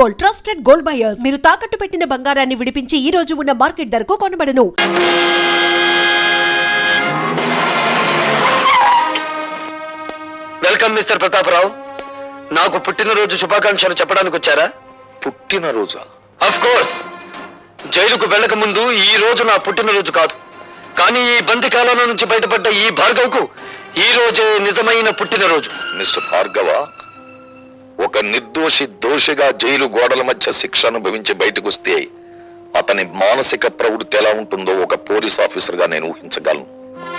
Gold, trusted gold buyers. మీరు తాకట్టు పెట్టిన బంగారాన్ని విడిపించి ఈ రోజు ఉన్న మార్కెట్ ధరకు కొనబడను. Welcome mister Pratap Rao. నాకు పుట్టినరోజు శుభాకాంక్షలు చెప్పడానికి వచ్చారా? పుట్టినరోజా? Of course. జైలుకు వెళ్ళక ముందు ఈ రోజు నా పుట్టినరోజు కాదు, కానీ ఈ బందికాలంలో నుంచి బయటపడ్డ ఈ భార్గవ్కు ఈ రోజే నిజమైన పుట్టినరోజు. మిస్టర్ భార్గవ, ఒక నిర్దోషి దోషిగా జైలు గోడల మధ్య శిక్ష అనుభవించి బయటకు వస్తే అతని మానసిక ప్రవృత్తి ఎలా ఉంటుందో ఒక పోలీస్ ఆఫీసర్ గా నేను ఊహించగలను.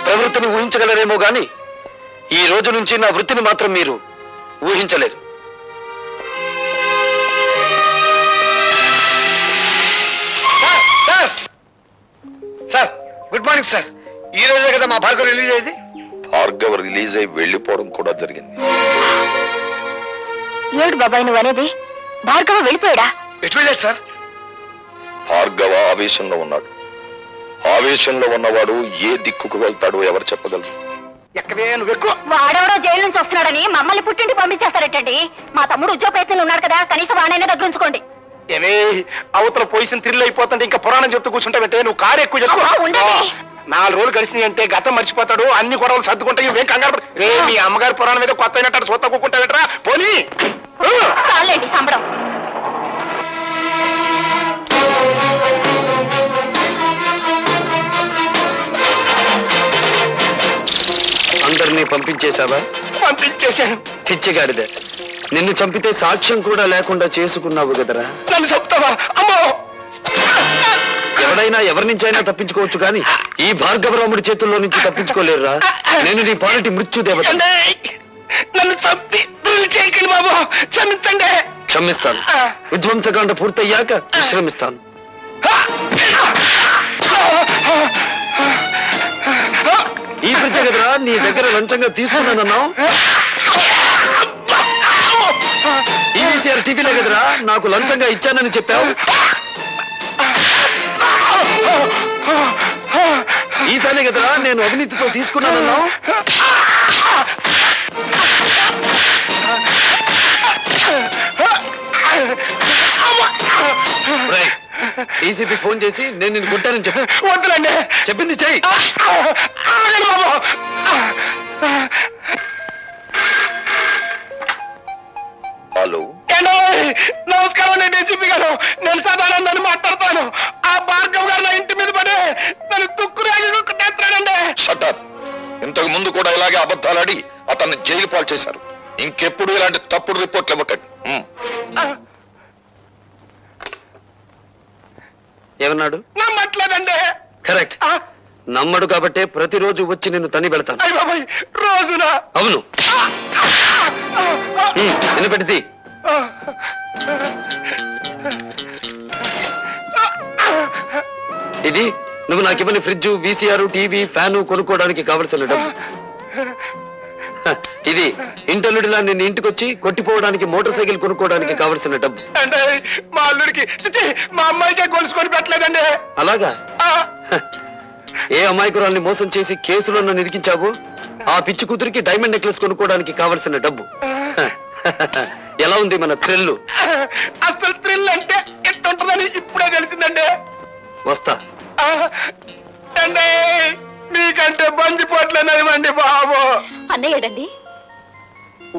ప్రవృత్తిని ఊహించగలరేమో గాని ఈ రోజు నుంచి నా వృత్తిని మాత్రం మీరు ఊహించలేరు. Sir, good morning sir. ఈ రోజే కదా మా భార్గవ్ రిలీజ్ అయ్యింది. భార్గవ రిలీజ్ అయి వెళ్లిపోవడం కూడా జరిగింది. ఏడు బాబాయ్ నువ్వు అనేది? భార్గవ వెళ్ళిపోయాడా? ఎటు వెళ్ళాడు సార్? భార్గవ ఆవేశంలో ఉన్నాడు. ఆవేశంలో ఉన్నవాడు ఏ దిక్కుకు వెళ్తాడో ఎవరు చెప్పగలరు? వాడెవడో జైలు నుంచి వస్తున్నాడని మమ్మల్ని పుట్టింటి పంపించేస్తారటండి. మా తమ్ముడు ఉద్యోగ ప్రయత్నంలో ఉన్నాడు కదా, కనీసం వాడైనా దగ్గర ఉంచుకోండి. ఏమే అవతల పొజిషన్ థ్రిల్ అయిపోతుంటే ఇంకా పురాణం చెప్తూ కూర్చుంటావంటే నువ్వు కారు ఎక్కువ చేసుకో. 4 రోజులు గడిచినాయి అంటే గతం మర్చిపోతాడు, అన్ని గొడవలు సర్దుకుంటాయి. ఏం కంగారు మీ అమ్మగారి పురాణం మీద కొత్త అయినట్టు సొత్త కూకుంటావేట్రా? పోనీ చాలండి సంబరం. అందరినీ పంపించేశావా? పంపించేశాను. పిచ్చిగాడిదే, నిన్ను చంపితే సాక్ష్యం కూడా లేకుండా చేసుకున్నావు కదరా. నన్ను చెప్తావా? అమ్మో, ఎవడైనా ఎవరి నుంచి అయినా తప్పించుకోవచ్చు కానీ ఈ భార్గవరాముడి చేతుల్లో నుంచి తప్పించుకోలేరురా. నేను నీ పాలిటి మృత్యు దేవత. నన్ను చంపి చేయకండి బాబు, క్షమించండి. క్షమిస్తాను. విధ్వంసకాండ పూర్తయ్యాక విశ్రమిస్తాను. ఈ ప్రజ కదరా నీ దగ్గర లంచంగా తీసుకున్నానన్నావు. ఈవీసీఆర్ టీవీలో కదరా నాకు లంచంగా ఇచ్చానని చెప్పావు. ఈ పనే కదరా నేను అవినీతితో తీసుకున్నానన్నావు. డీసీపీ ఫోన్ చేసి నేను నిన్ను కొట్టానని చెప్పి వద్దులండి, చెప్పింది చెయ్యి. హలో, నమస్కారం. నేను డీసీపీ గారు, నేను సదానందని మాట్లాడతాను. ఆ భార్గవ్ గారు నా ఇంటి మీద పడి నన్ను తుక్కురాడండి. షటప్. ఇంతకు ముందు కూడా ఇలాగే అబద్ధాలాడి అతన్ని జైలు పాలు చేశారు. ఇంకెప్పుడు ఇలాంటి తప్పుడు రిపోర్ట్లు ఇవ్వకండి. ఏమన్నాడు? నమ్మట్లేదండి. కరెక్ట్. నమ్మడు కాబట్టే ప్రతిరోజు వచ్చి నిన్ను తని పెడతాను. రోజున అవును. వినపెట్టింది. ఇది నువ్వు నాకు ఇవ్వని ఫ్రిడ్జ్, వీసీఆర్, టీవీ, ఫ్యాను కొనుక్కోవడానికి కావలసిన డబ్బు. ఇది ఇంటల్లుడిలా నిన్ను ఇంటికొచ్చి కొట్టిపోవడానికి మోటార్ సైకిల్ కొనుక్కోవడానికి కావలసిన డబ్బు. అంటే మా అల్లుడికి మా అమ్మాయికే గొలుసుకొని పెట్టలేదండి. అలాగా? ఏ అమాయకురాల్ని మోసం చేసి కేసులో నన్ను ఇరికించావు ఆ పిచ్చి కూతురికి డైమండ్ నెక్లెస్ కొనుక్కోవడానికి కావలసిన డబ్బు. ఎలా ఉంది మన థ్రిల్లు? అసలు థ్రిల్ అంటే ఎట్టుంటుందని ఇప్పుడే తెలిసిందండి. వస్తా. అంటే మీకంటే బంజిపోట్లేనివ్వండి బాబు. అన్నయ్యడండి.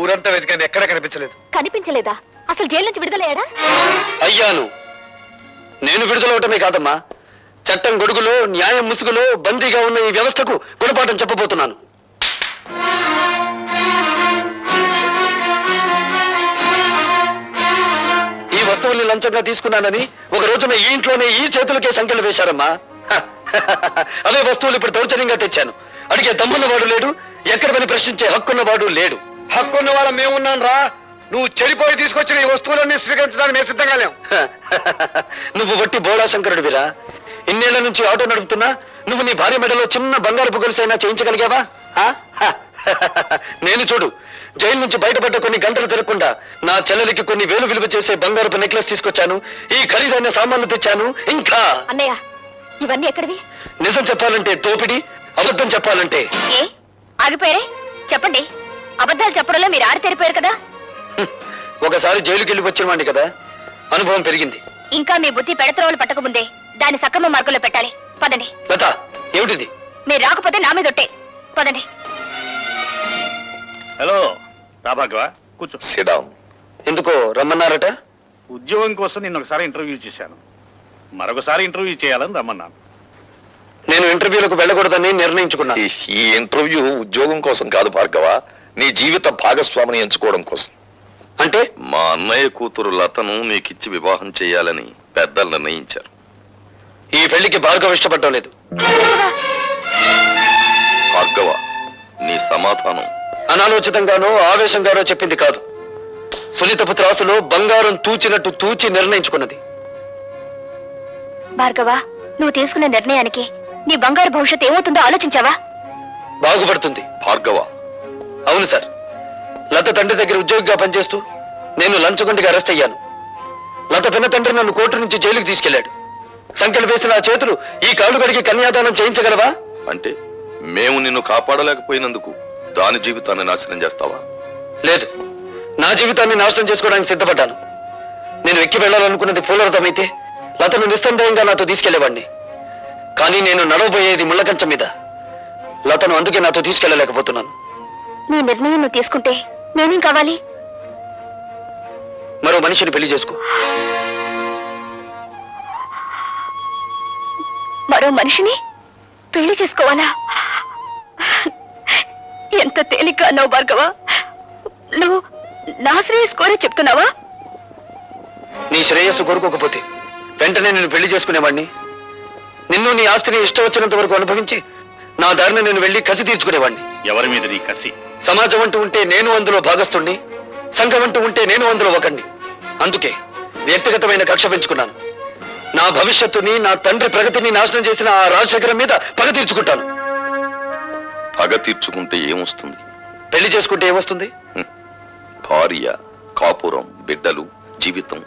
ఊరంతా వెతికాను, ఎక్కడ కనిపించలేదు. కనిపించలేదా? అసలు జైలు నుంచి విడుదలయ్యాడా? అయ్యాను. నేను విడుదలవటమే కాదమ్మా, చట్టం గొడుగులో న్యాయం ముసుగులో బందీగా ఉన్న ఈ వ్యవస్థకు గుణపాఠం చెప్పబోతున్నాను. ఈ వస్తువుల్ని లంచంగా తీసుకున్నానని ఒక రోజున ఈ ఇంట్లోనే ఈ చేతులకే సంఖ్యలు వేశారమ్మా. అదే వస్తువులు ఇప్పుడు దౌర్జన్యంగా తెచ్చాను. అడిగే దమ్మున్నవాడు లేడు, ఎక్కడ పని ప్రశ్నించే హక్కున్నవాడు లేడు. హక్కున్న వాళ్ళ మేమున్నాను రా. నువ్వు చెడిపోయి తీసుకొచ్చిన ఈ వస్తువులన్నీ స్వీకరించడానికి మేము సిద్ధంగా లేవు. నువ్వు వట్టి బోడా శంకరుడివిరా. ఇన్నేళ్ల నుంచి ఆటో నడుపుతున్నా నువ్వు నీ భార్య మెడలో చిన్న బంగారు గొలుసైనా చేయించగలిగావా? నేను చూడు, జైలు నుంచి బయటపడ్డ కొన్ని గంటలు తిరగకుండా నా చెల్లెలికి కొన్ని వేలు విలువ చేసే బంగారపు నెక్లెస్ తీసుకొచ్చాను, ఈ ఖరీదైన సామాన్లు తెచ్చాను. ఇంకా అన్నయ్య ఇవన్నీ ఎక్కడివి? నిజం చెప్పాలంటే దోపిడి, అబద్ధం చెప్పాలంటే ఏ ఆగిపోయారే? చెప్పండి. అబద్ధాలు చెప్పడంలో మీరు ఆరితేరిపోయారు కదా. ఒకసారి జైలుకి వెళ్ళి వచ్చిన వాడిని కదా, అనుభవం పెరిగింది. ఇంకా మీ బుద్ధి పెడత్రోలు పట్టకముందే దాన్ని సక్రమ మార్గంలో పెట్టాలి. పదండి. లత, ఏమిటిది? మీరు రాకపోతే నా మీద ఒట్టే. పదండి. హలో రాభాగవ, కూర్చో. సిడాం. ఎందుకో రమ్మన్నారట? ఉద్యోగం కోసం నిన్న ఒకసారి ఇంటర్వ్యూ చేశాను. మరొకసారి ఇంటర్వ్యూ చేయాలని రమ్మన్నాను. నేను ఇంటర్వ్యూలకు వెళ్ళకూడదని నిర్ణయించుకున్నాను. ఈ ఇంటర్వ్యూ ఉద్యోగం కోసం కాదు భార్గవ, నీ జీవిత భాగస్వామిని ఎంచుకోవడం కోసం. అంటే మా అన్నయ్య కూతురు లతను నీకిచ్చి వివాహం చేయాలని పెద్దలు నిర్ణయించారు. ఈ పెళ్లికి భార్గవ ఇష్టపడటం లేదు. భార్గవ, నీ సమాధానం. అనాలోచితంగానో ఆవేశంగానో చెప్పింది కాదు. సునీతపు త్రాసులో బంగారం తూచినట్టు తూచి నిర్ణయించుకున్నది. భార్గవ, నువ్వు తీసుకున్న నిర్ణయానికి నీ బంగారు భవిష్యత్తు ఏమవుతుందో ఆలోచించావా? బాగుపడుతుంది. భార్గవ, అవును సార్, లత తండ్రి దగ్గర ఉద్యోగిగా పనిచేస్తూ నేను లంచగొండిగా అరెస్ట్ అయ్యాను. లత పిన్న తండ్రి నన్ను కోర్టు నుంచి జైలుకి తీసుకెళ్లాడు. సంఖ్యలు వేసిన ఆ చేతులు ఈ కాళ్ళు కడిగి కన్యాదానం చేయించగలవా? అంటే మేము నిన్ను కాపాడలేకపోయినందుకు దాని జీవితాన్ని నాశనం చేస్తావా? లేదు, నా జీవితాన్ని నాశనం చేసుకోవడానికి సిద్ధపడ్డాను. నేను ఎక్కి వెళ్లాలనుకున్నది పూలరథం అయితే లతను నిస్సందేహంగా నాతో తీసుకెళ్లేవాడిని. కానీ నేను నడవబోయేది ముళ్ళకంచం మీద. లతను అందుకే నాతో తీసుకెళ్లలేకపోతున్నాను. నీ నిర్ణయం నువ్వు తీసుకుంటే నేనేం కావాలి? మరో మనిషిని పెళ్లి చేసుకో. మరో మనిషిని పెళ్లి చేసుకోవాలా? ఎంత తేలిక అన్నావు భార్గవ. నువ్వు నా శ్రేయస్ కోరే చెప్తున్నావా? నీ శ్రేయస్సు కోరుకోకపోతే వెంటనే నేను పెళ్లి చేసుకునేవాడిని. నిన్ను నీ ఆస్తిని ఇష్టం వచ్చినంత వరకు అనుభవించి నా దారిని నేను వెళ్లి కసి తీర్చుకునేవాడిని. ఎవరి మీద నీ కసి? సమాజం అంటూ ఉంటే నేను అందులో భాగస్తుణ్ణి, సంఘం అంటూ ఉంటే నేను అందులో ఒకణ్ణి. అందుకే వ్యక్తిగతమైన కక్ష పెంచుకున్నాను. నా భవిష్యత్తుని, నా తండ్రి ప్రగతిని నాశనం చేసిన ఆ రాజశేఖరం మీద పగ తీర్చుకుంటాను. పగ తీర్చుకుంటే ఏమొస్తుంది? పెళ్లి చేసుకుంటే ఏమొస్తుంది? భార్య, కాపురం, బిడ్డలు, జీవితం,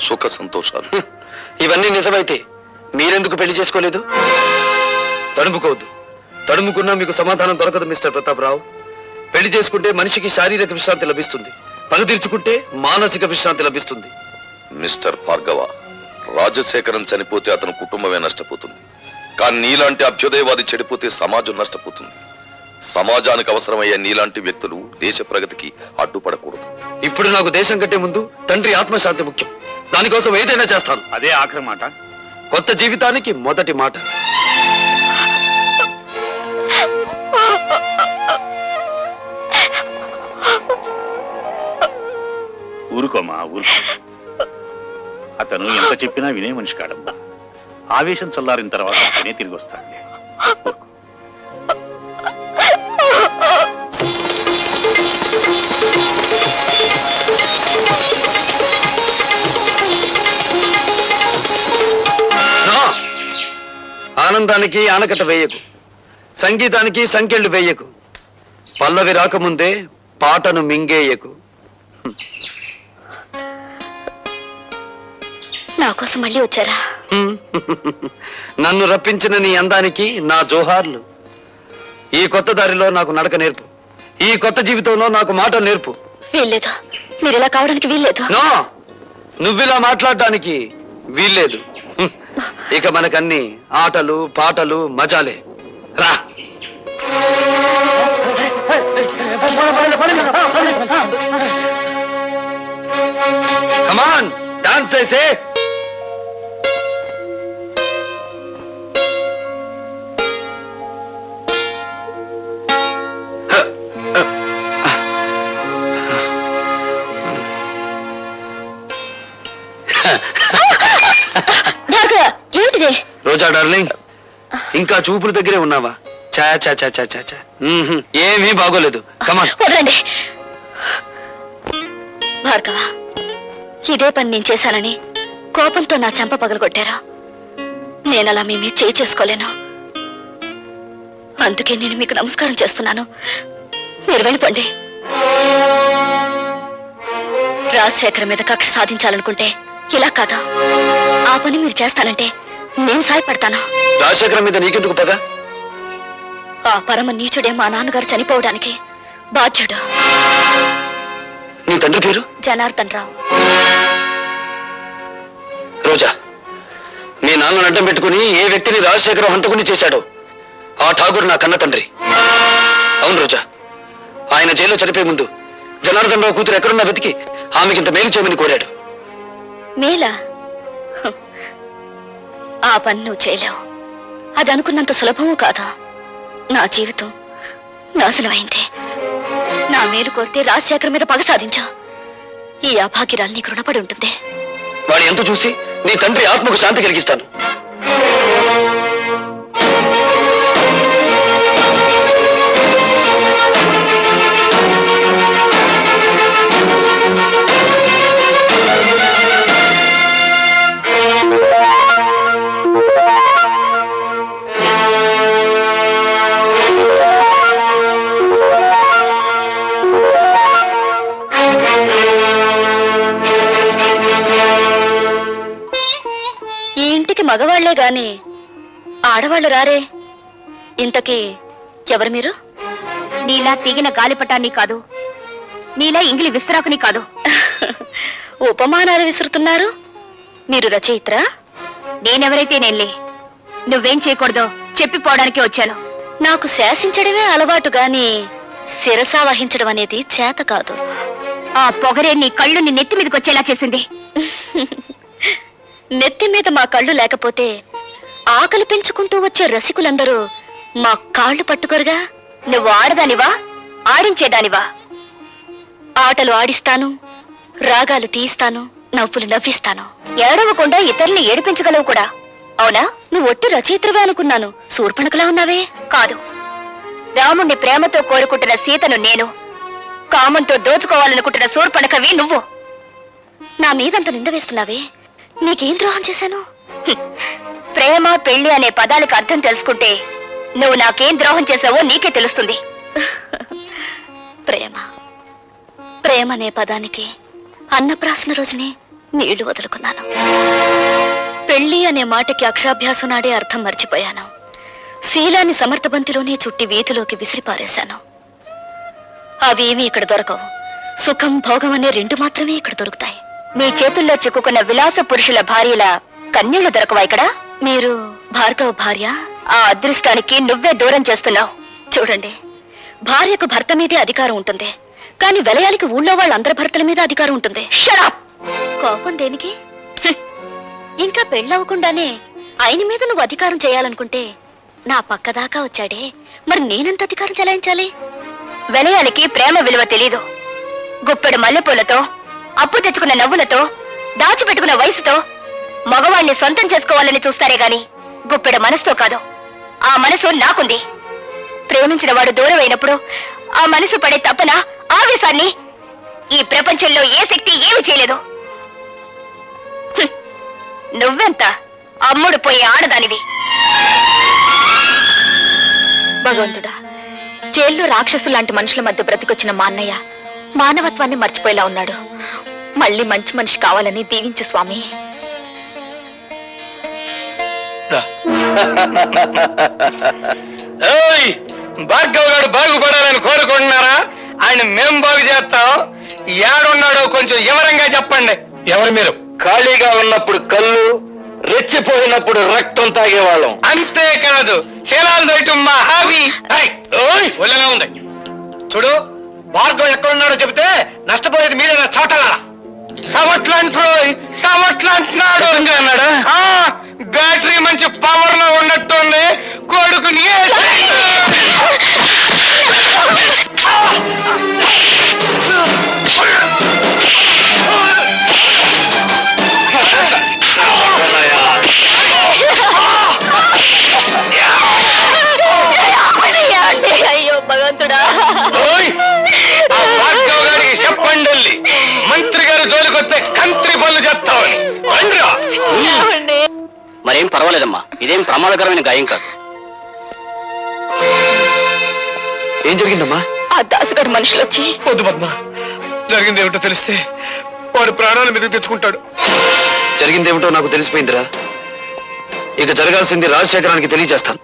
సుఖ సంతోషాలు. ఇవన్నీ నిజమైతే మీరెందుకు పెళ్లి చేసుకోలేదు? తడుముకోవద్దు. తడుముకున్నా మీకు సమాధానం దొరకదు మిస్టర్ ప్రతాపరావు. పెళ్లి చేసుకుంటే మనిషికి శారీరక విశ్రాంతి లభిస్తుంది, పగ తీర్చుకుంటే మానసిక విశ్రాంతి లభిస్తుంది. మిస్టర్ భార్గవ, రాజశేఖరం చనిపోతే అతని కుటుంబమే నష్టపోతుంది. కానీ నీలాంటి అభ్యుదయవాది చెడిపోతే సమాజం నష్టపోతుంది. సమాజానికి అవసరమయ్యే నీలాంటి వ్యక్తులు దేశ ప్రగతికి అడ్డుపడకూడదు. ఇప్పుడు నాకు దేశం కంటే ముందు తండ్రి ఆత్మశాంతి ముఖ్యం. దానికోసం ఏదైనా చేస్తాను. అదే ఆఖరి మాట. కొత్త జీవితానికి మొదటి మాట. ఊరుకోమా, ఊరుకో. అతను ఎంత చెప్పినా వినే మనిషి కాడమ్మా. ఆవేశం చల్లారిన తర్వాత అతనే తిరిగి వస్తాడులే. ఊరుకో. ఆనందానికి ఆనకట్ట వేయకు, సంగీతానికి సంకెళ్ళు వేయకు, పల్లవి రాకముందే పాటను మింగేయకు. నా కోసం మళ్ళీ వచ్చారా? నన్ను రప్పించిన నీ అందానికి నా జోహార్లు. ఈ కొత్త దారిలో నాకు నడక నేర్పు. ఈ కొత్త జీవితంలో నాకు మాట నేర్పు. వీల్లేదు, మీరు ఇలా కావడానికి వీల్లేదు. నో, నువ్విలా మాట్లాడడానికి వీల్లేదు. ఇక మనకన్ని ఆటలు పాటలు మజాలే. రా. కమాన్, డాన్స్ చేసే. ఏంటిది? రోజా డార్లింగ్, ఇంకా చూపుల దగ్గరే ఉన్నావా? చా చా చా చా చా చా. ఏమీ బాగోలేదు. కమాన్. వదలండి భార్గవ. ఇదే పని నేను చేశానని కోపంతో నా చెంప పగలగొట్టారా? నేనలా మీ మీద చేయి చేసుకోలేను. అందుకే నేను మీకు నమస్కారం చేస్తున్నాను. మీరు వెళ్ళిపోండి. రాజశేఖర్ మీద కక్ష సాధించాలనుకుంటే ఇలా కాదు. ఆ పని మీరు చేస్తానంటే నేను సాయపడతాను. రాజశేఖరం మీద నీకెందుకు పగ? ఆ పరమ నీచుడే మా నాన్నగారు చనిపోవడానికి బాధ్యుడు. నీ తండ్రి పేరు? జనార్దన్ రావు. నాన్నను అడ్డం పెట్టుకుని ఏ వ్యక్తిని రాజశేఖరం హంతకుని చేశాడో ఆ ఠాగూర్ నా కన్న తండ్రి. అవును రోజా, ఆయన జైల్లో చనిపోయే ముందు జనార్దన్ రావు కూతురు ఎక్కడున్నా వెతికి ఆమెకింత మేలు చేయమని కోరాడు. మేలా? ఆ పని నువ్వు చేయలేవు. అది అనుకున్నంత సులభము కాదా. నా జీవితం నాశనమైంది. నా మేలు కోరితే రాజశేఖర్ మీద పగ సాధించు. ఈ అభాగ్యరాలు నీకు రుణపడి ఉంటుంది. వాడి ఎంత చూసి నీ తండ్రి ఆత్మకు శాంతి కలిగిస్తాను. ఈ ఇంటికి మగవాళ్లే గాని ఆడవాళ్లు రారే. ఇంతకీ ఎవరు మీరు? నీలా తీగిన గాలిపటాన్ని కాదు, నీలా ఇంగిలి విస్తరాకుని కాదు. ఉపమానాలు విసురుతున్నారు. మీరు రచయిత్రా? నేనెవరైతే నేనులే. నువ్వేం చేయకూడదో చెప్పిపోవడానికి వచ్చాను. నాకు శాసించడమే అలవాటు గాని శిరసా వహించడం అనేది చేత కాదు. ఆ పొగరే నీ కళ్ళు నీ నెత్తి మీదకి వచ్చేలా చేసింది. నెత్తి మీద మా కళ్ళు లేకపోతే ఆకలి పెంచుకుంటూ వచ్చే రసికులందరూ మా కాళ్ళు పట్టుకోరుగా. నువ్వు ఆడదానివా, ఆడించేదానివా? ఆటలు ఆడిస్తాను, రాగాలు తీయిస్తాను, నవ్వులు నవ్విస్తాను. ఏడవకుండా ఇతరుల్ని ఏడిపించగలవు కూడా. అవునా? నువ్వు ఒట్టి రచయిత్రవే అనుకున్నాను. శూర్పణఖలా ఉన్నావే. కాదు, రాముణ్ణి ప్రేమతో కోరుకుంటున్న సీతను నేను, కామంతో దోచుకోవాలనుకుంటున్న శూర్పణఖవి నువ్వు. నా మీదంత నింద వేస్తున్నావే. నీకేం ద్రోహం చేశాను? ప్రేమ పెళ్లి అనే పదాలకు అర్థం తెలుసుకుంటే నువ్వు నాకేం ద్రోహం చేసావో నీకే తెలుస్తుంది. ప్రేమ ప్రేమ అనే పదానికి అన్నప్రాసన రోజునే నీళ్లు వదులుకున్నాను. పెళ్లి అనే మాటకి అక్షాభ్యాసం నాడే అర్థం మర్చిపోయాను. శీలాన్ని సమర్థబంతిలోనే చుట్టి వీధిలోకి విసిరిపారేశాను. అవేమీ ఇక్కడ దొరకవు. సుఖం భోగం అనే రెండు మాత్రమే ఇక్కడ దొరుకుతాయి. మీ చేతుల్లో చిక్కుకున్న విలాస పురుషుల భార్యల కన్యళ్లు దొరకవా ఇక్కడ? మీరు భార్గవ భార్య? ఆ అదృష్టానికి నువ్వే దూరం చేస్తున్నావు. చూడండి, భార్యకు భర్త మీదే అధికారం ఉంటుంది, కానీ విలయానికి ఊళ్ళో వాళ్ళందరి భర్తల మీద అధికారం ఉంటుంది. షడప్! కోపం దేనికి? ఇంకా పెళ్ళవకుండానే ఆయన మీద నువ్వు అధికారం చేయాలనుకుంటే నా పక్క దాకా వచ్చాడే, మరి నేనెంత అధికారం చెలాయించాలి? విలయాలకి ప్రేమ విలువ తెలీదు. గుప్పెడు మల్లెపూలతో, అప్పు తెచ్చుకున్న నవ్వులతో, దాచిపెట్టుకున్న వయసుతో మగవాణ్ణి సొంతం చేసుకోవాలని చూస్తారే గాని గుప్పెడు మనసుతో కాదు. ఆ మనసు నాకుంది. ప్రేమించిన వాడు దూరం అయినప్పుడు ఆ మనసు పడే తపన, ఆవేశాన్ని ఈ ప్రపంచంలో ఏ శక్తి ఏమి చేయలేదు. హ్మ్. నువ్వెంత అమ్ముడు పోయే ఆడదానివి. భగవంతుడా, జైల్లో రాక్షసు లాంటి మనుషుల మధ్య బ్రతికొచ్చిన మా అన్నయ్య మానవత్వాన్ని మర్చిపోయేలా ఉన్నాడు. మళ్ళీ మంచి మనిషి కావాలని దీవించు స్వామి. భార్గవ్ గారు బాగుపడాలని కోరుకుంటున్నారా? ఆయన మేం బాగు చేస్తాం. ఏడున్నాడో కొంచెం వివరంగా చెప్పండి. ఎవరు మీరు? ఖాళీగా ఉన్నప్పుడు కళ్ళు, రెచ్చిపోయినప్పుడు రక్తం తాగేవాళ్ళం. అంతేకాదు, శీలాలు దయటం మా హాబీ. ఒళ్ళగా ఉంది. చూడు, భార్గవ్ ఎక్కడున్నాడో చెబితే నష్టపోయేది మీరేనా చోటలారా? సమట్లంటున్నాడు అన్నాడా? బ్యాటరీ మంచి పవర్ లో ఉన్నట్టుంది. కొడుకుని అయ్యో భగవంతుడా, భార్గవ్ గారికి చెప్పండి, మంత్రి గారు జోలికొస్తే కంత్రి పనులు చెప్తామని. మరేం పర్వాలేదమ్మా, ఇదేం ప్రమాదకరమైన గాయం కాదు. ఏం జరిగిందమ్మా? ఆ దాసుగారి మనుషులు వచ్చి. వద్దు పద్మ, జరిగిందేమిటో తెలిస్తే వాడు ప్రాణాల మీద తెచ్చుకుంటాడు. జరిగిందేమిటో నాకు తెలిసిపోయిందిరా. ఇక జరగాల్సింది రాజశేఖరానికి తెలియజేస్తాను.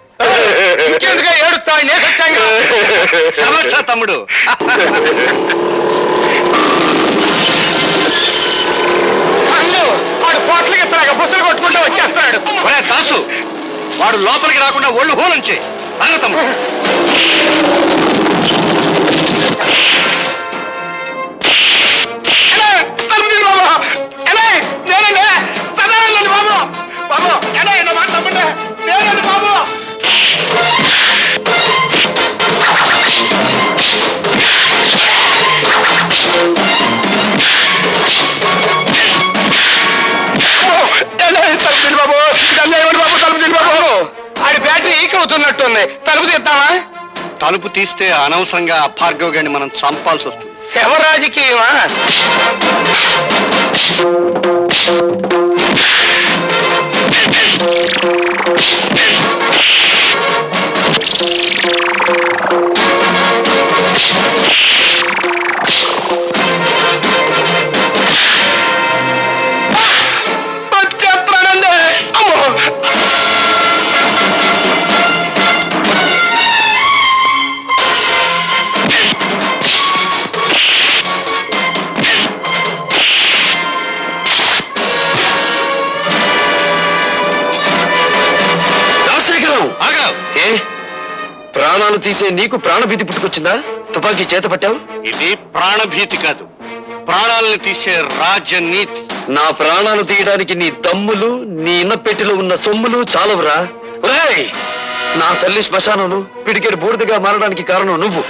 తమ్ముడు, వాడు పోట్లకి బుసలు కొట్టుకుంటూ వచ్చేస్తున్నాడు. దాసు, వాడు లోపలికి రాకుండా ఒళ్ళు హోలంచే అన్నతమ్ము. ఆడి బ్యాటరీ ఈక్ అవుతున్నట్టుంది. తలుపు తీద్దామా? తలుపు తీస్తే అనవసరంగా భార్గవ్ గారిని మనం చంపాల్సి వస్తుంది. శవ రాజకీయమా? ప్రాణాలు తీసే నీకు ప్రాణభీతి పుట్టుకొచ్చిందా? తుపాకీ చేత పట్టావు. ఇది ప్రాణభీతి కాదు, ప్రాణాలను తీసే రాజనీతి. నా ప్రాణాలు తీయడానికి నీ దమ్ములు, నీ ఇన్నపెట్టిలో ఉన్న సొమ్ములు చాలవురా. ఒరేయ్, నా తల్లి శ్మశానంలో పిడికెడు బూడిదగా మారడానికి కారణం నువ్వు.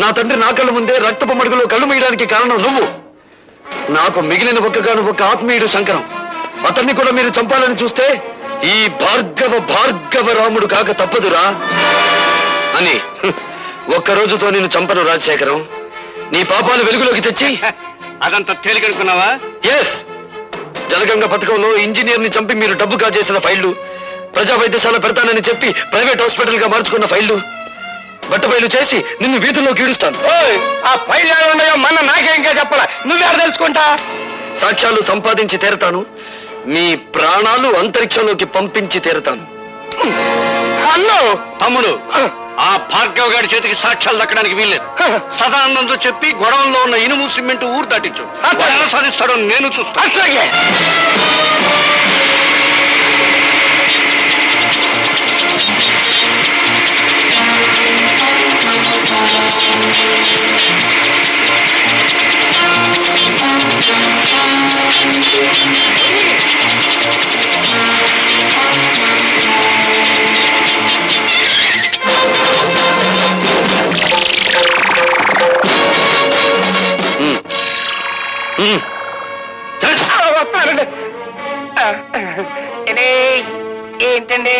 నా తండ్రి నా కళ్ళ ముందే రక్తపు మడుగులో కళ్ళు మూయడానికి కారణం నువ్వు. నాకు మిగిలిన ఒక్క ఆత్మీయుడు శంకరం. అతన్ని కూడా మీరు చంపాలని చూస్తే ఈ భార్గవ రాముడు కాక తప్పదురా అని ఒక్క రోజుతో నేను చంపను రాజశేఖరం. నీ పాపాలు వెలుగులోకి తెచ్చి అదంతా తేలికనుకున్నావా? ఎస్, జలగంగ పథకంలో ఇంజనీర్ ని చంపి మీరు డబ్బు కాజేసిన ఫైళ్లు, ప్రజా వైద్యశాల పెడతానని చెప్పి ప్రైవేట్ హాస్పిటల్ గా మార్చుకున్న ఫైళ్లు, బట్టబయలు చేసి నిన్ను వీధుల్లోకి ఈడుస్తాను. ఆ ఫైల్ ఉన్నాయో మన నాకే ఇంకా చెప్పాలా, నువ్వే తెలుసుకుంటా. సాక్ష్యాలు సంపాదించి తీరతాను, మీ ప్రాణాలు అంతరిక్షంలోకి పంపించి తీరతాను. అన్నో తమ్ముడు, ఆ భార్గవ్ గారి చేతికి సాక్ష్యాలు దక్కడానికి వీల్లేదు. సదానందంతో చెప్పి గొడవల్లో ఉన్న ఇనుము సిమెంట్ ఊరు దాటించు. ఎలా సాధిస్తాడో నేను చూస్తాను. ఏంటండి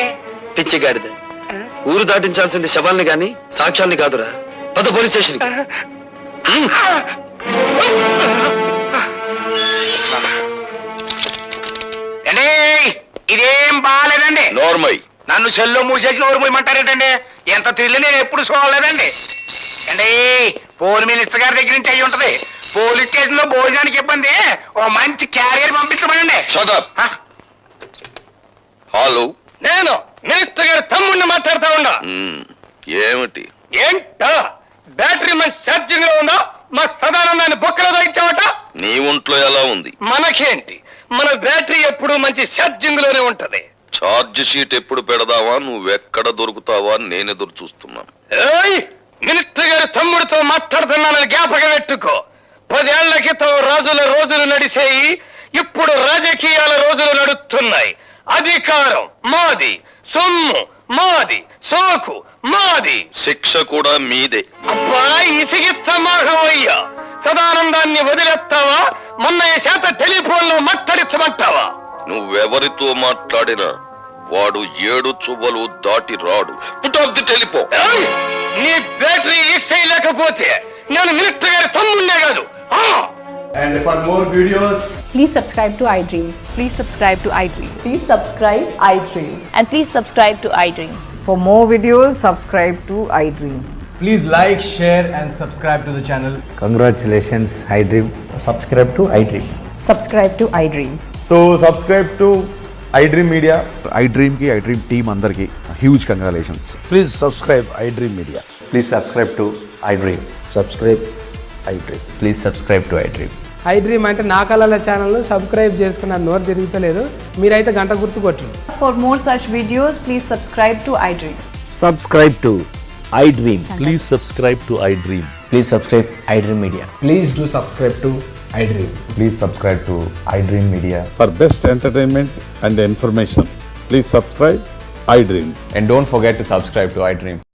పిచ్చిగాడిద? ఊరు దాటించాల్సింది శవాల్ని గాని సాక్ష్యాల్ని కాదురా. పద పోలీస్ స్టేషన్. ఇదేం బాగాలేదండి. నోర్మై, నన్ను సెల్లో మూసేసి నోరు మూయమంటారేటండి? ఎంత తిరిగి నేను ఎప్పుడు చూడలేదండి. అండి, పోలీస్ మినిస్టర్ గారి దగ్గర నుంచి అయ్యి ఉంటది. పోలీస్ స్టేషన్ లో భోజనానికి ఇబ్బంది, ఓ మంచి క్యారియర్ పంపించమనండి. హలో, నేను మినిస్టర్ గారి తమ్ముడిని మాట్లాడుతా ఉన్నా. ఏమిటి? ఏంటా బ్యాటరీ మంచి ఛార్జింగ్ లో ఉందా? మా సదానందాన్ని బొక్కలో తగ్గించావట. నీ ఒంట్లో ఎలా ఉంది? మనకేంటి, మన బ్యాటరీ ఎప్పుడు మంచి ఛార్జింగ్ లోనే ఉంటది. ఛార్జ్ షీట్ ఎప్పుడు పెడదావా, నువ్వెక్కడ దొరుకుతావా నేను ఎదురు చూస్తున్నాను. మినిస్టర్ గారి తమ్ముడితో మాట్లాడుతున్నానని జ్ఞాపకం పెట్టుకో. 10 ఏళ్ల క్రితం రాజుల రోజులు నడిచేయి, ఇప్పుడు రాజకీయాల రోజులు నడుస్తున్నాయి. అధికారం మాది, సొమ్ము మాది, సోకు మాది, శిక్ష కూడా మీదే. అబ్బా ఇసిగిచ్చమాహయ్యా. సదానందాన్ని వదిలేస్తావా? మొన్న చేత టెలిఫోన్ లో మాట్లాడించమంటావా? నువ్వెవరితో మాట్లాడినా వాడు 7 చువ్వలు దాటి రాడు. Put off the telephone. నీ బ్యాటరీ ఈక్ చేయలేకపోతే నేను మినిస్టర్ గారి తమ్ముడినే కాదు. And for more videos, please subscribe to iDream. Please subscribe to iDream. Please subscribe iDream. And please subscribe to iDream. For more videos, subscribe to iDream. please like, share and subscribe to the channel. Congratulations, iDream. Subscribe to iDream. Subscribe to iDream. So subscribe to iDream Media. iDream ki iDream team andarki huge congratulations. Please subscribe iDream Media. Please subscribe to iDream. Subscribe iDream. Please subscribe to iDream. iDream అంటే నా కళల channel subscribe చేసుకున్న నోరు తిరుగుతలేదు. మీరైతే గంట గుర్తు కొట్టండి. For more such videos, please subscribe to iDream. Subscribe to iDream. Please subscribe to iDream. Please subscribe iDream Media. Please do subscribe to iDream. Please subscribe to iDream Media. For best entertainment and information, please subscribe iDream. And don't forget to subscribe to iDream.